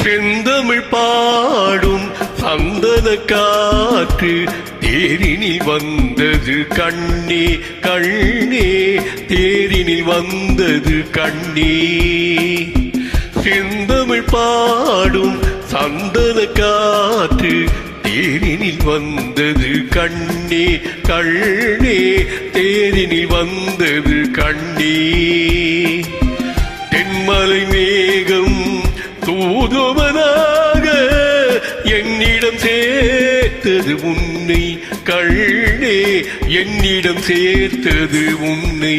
செந்தமிழ் பாடும் சந்தன காற்று தேரினில் வந்தது கண்ணே கண்ணே, தேரினில் வந்தது கண்ணே. செந்தமிழ் பாடும் சந்தன காற்று தேரினில் வந்தது கண்ணே கண்ணே, தேரினில் வந்தது கண்ணே. தென்மலை மேகம் தூதுவனாக என்னிடம் சேர்த்தது உன்னை கண்ணே, என்னிடம் சேர்த்தது உன்னை.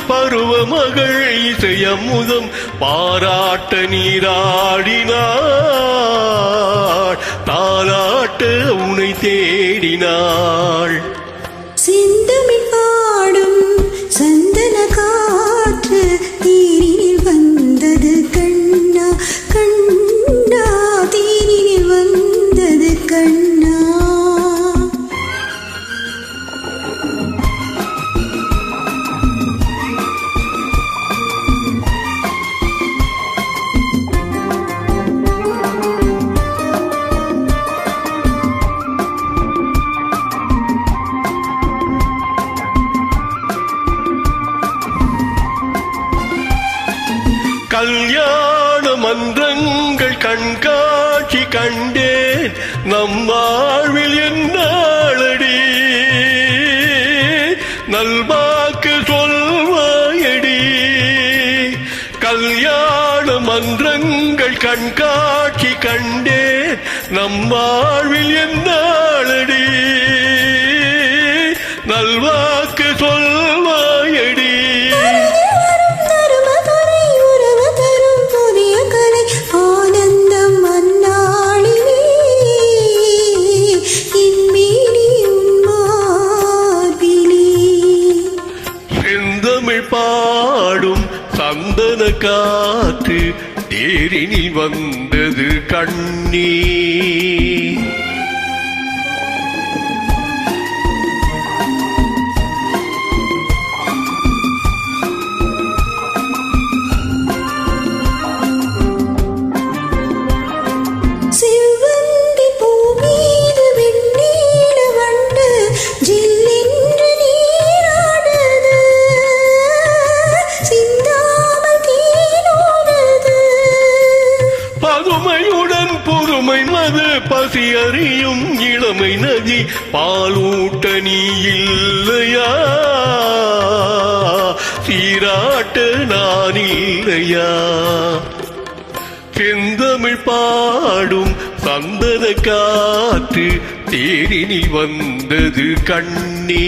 பருவ மகள் இசையமுதம் பாராட்ட நீராடினாள், தாராட்ட உனை தேடினாள். செந்தமிழ் பாடும் சந்தன காற்று தேரினில் வந்தது கண்ணா கண்ணா, தேரினில் வந்தது கண்ணா. கல்யாண மன்றங்கள் கண்காட்சி கண்டேன், நம் வாழ்வில் என்னாளடி நல்வாக்கு சொல்வாயடி. கல்யாண மன்றங்கள் கண்காட்சி கண்டேன், நம் வாழ்வில் என்னாளடி நல்வாக்கு சொல்வாயடி. பாடும் சந்தன காற்று தேரினில் வந்தது கண்ணே. பொறுமை மது பசி அறியும் இளமை நதி பாலூட்ட நீ இல்லையா, சீராட்ட நான் இல்லையா. செந்தமிழ் பாடும் சந்தன காற்று தேரினில் வந்தது கண்ணே.